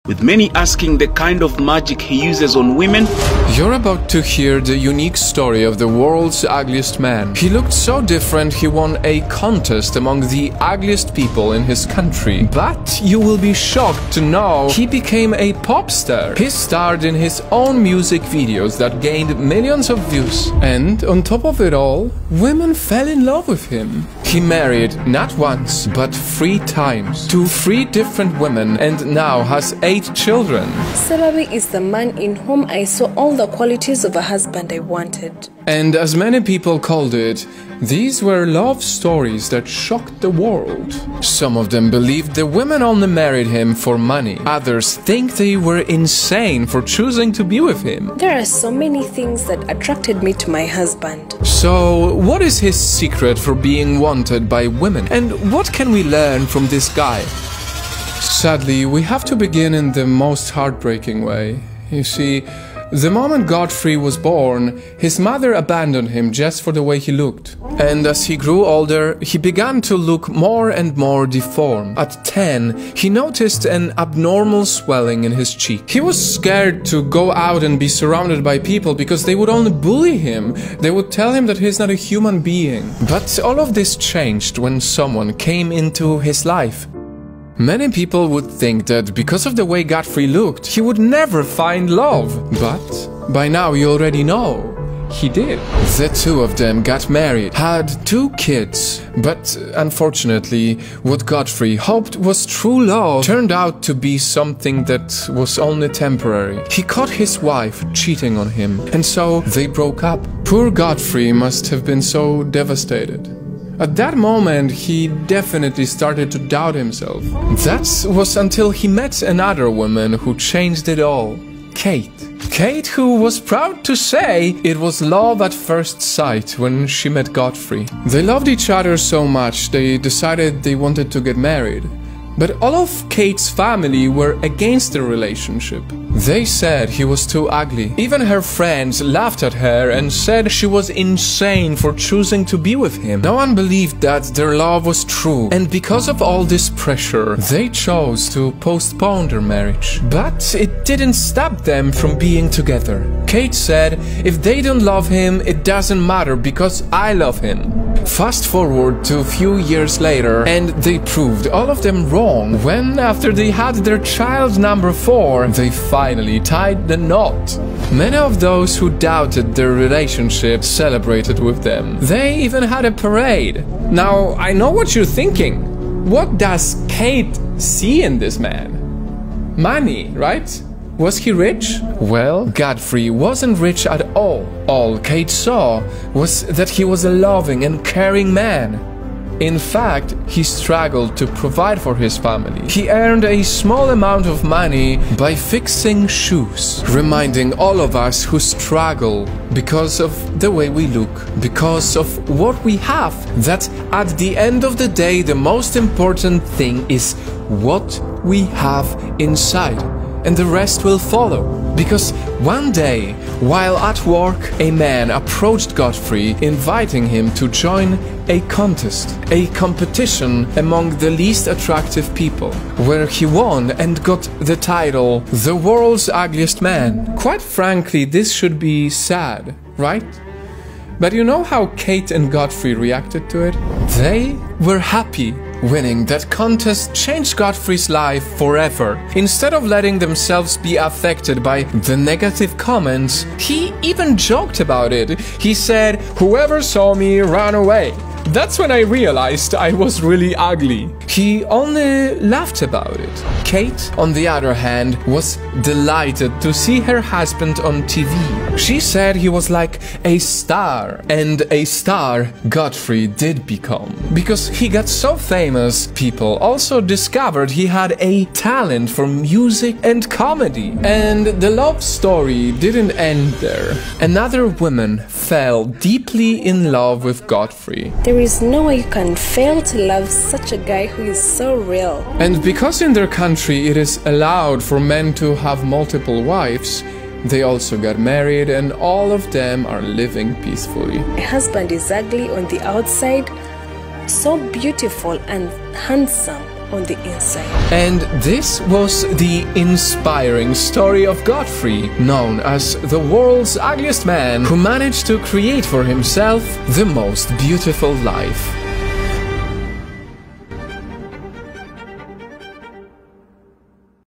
with many asking the kind of magic he uses on women. You're about to hear the unique story of the world's ugliest man. He looked so different he won a contest among the ugliest people in his country. But you will be shocked to know he became a pop star. He starred in his own music videos that gained millions of views. And on top of it all, women fell in love with him. He married not once, but 3 times to 3 different women and now has 8 children. Sebabi is the man in whom I saw all the qualities of a husband I wanted. And as many people called it, these were love stories that shocked the world. Some of them believed the women only married him for money. Others think they were insane for choosing to be with him. There are so many things that attracted me to my husband. So, what is his secret for being wanted by women? And what can we learn from this guy? Sadly, we have to begin in the most heartbreaking way. You see, the moment Godfrey was born, his mother abandoned him just for the way he looked. And as he grew older, he began to look more and more deformed. At 10, he noticed an abnormal swelling in his cheek. He was scared to go out and be surrounded by people because they would only bully him. They would tell him that he's not a human being. But all of this changed when someone came into his life. Many people would think that because of the way Godfrey looked, he would never find love. But by now you already know, he did. The 2 of them got married, had 2 kids, but unfortunately, what Godfrey hoped was true love turned out to be something that was only temporary. He caught his wife cheating on him, and so they broke up. Poor Godfrey must have been so devastated. At that moment, he definitely started to doubt himself. That was until he met another woman who changed it all. Kate. Kate, who was proud to say it was love at first sight when she met Godfrey. They loved each other so much they decided they wanted to get married. But all of Kate's family were against the relationship. They said he was too ugly. Even her friends laughed at her and said she was insane for choosing to be with him. No one believed that their love was true, and because of all this pressure, they chose to postpone their marriage. But it didn't stop them from being together. Kate said, if they don't love him, it doesn't matter because I love him. Fast forward to a few years later, and they proved all of them wrong when, after they had their child number 4, they finally tied the knot. Many of those who doubted their relationship celebrated with them. They even had a parade. Now, I know what you're thinking. What does Kate see in this man? Money, right? Was he rich? Well, Godfrey wasn't rich at all. All Kate saw was that he was a loving and caring man. In fact, he struggled to provide for his family. He earned a small amount of money by fixing shoes, reminding all of us who struggle because of the way we look, because of what we have, that at the end of the day, the most important thing is what we have inside. And the rest will follow. Because one day, while at work, a man approached Godfrey, inviting him to join a contest, a competition among the least attractive people, where he won and got the title, The World's Ugliest Man. Quite frankly, this should be sad, right? But you know how Kate and Godfrey reacted to it? They were happy. Winning that contest changed Godfrey's life forever. Instead of letting themselves be affected by the negative comments, he even joked about it. He said, "Whoever saw me ran away." That's when I realized I was really ugly. He only laughed about it. Kate, on the other hand, was delighted to see her husband on TV. She said he was like a star, and a star Godfrey did become. Because he got so famous, people also discovered he had a talent for music and comedy. And the love story didn't end there. Another woman fell deeply in love with Godfrey. There is no way you can fail to love such a guy who is so real. And because in their country it is allowed for men to have multiple wives, they also got married and all of them are living peacefully. My husband is ugly on the outside, so beautiful and handsome on the inside. And this was the inspiring story of Godfrey, known as the world's ugliest man who managed to create for himself the most beautiful life.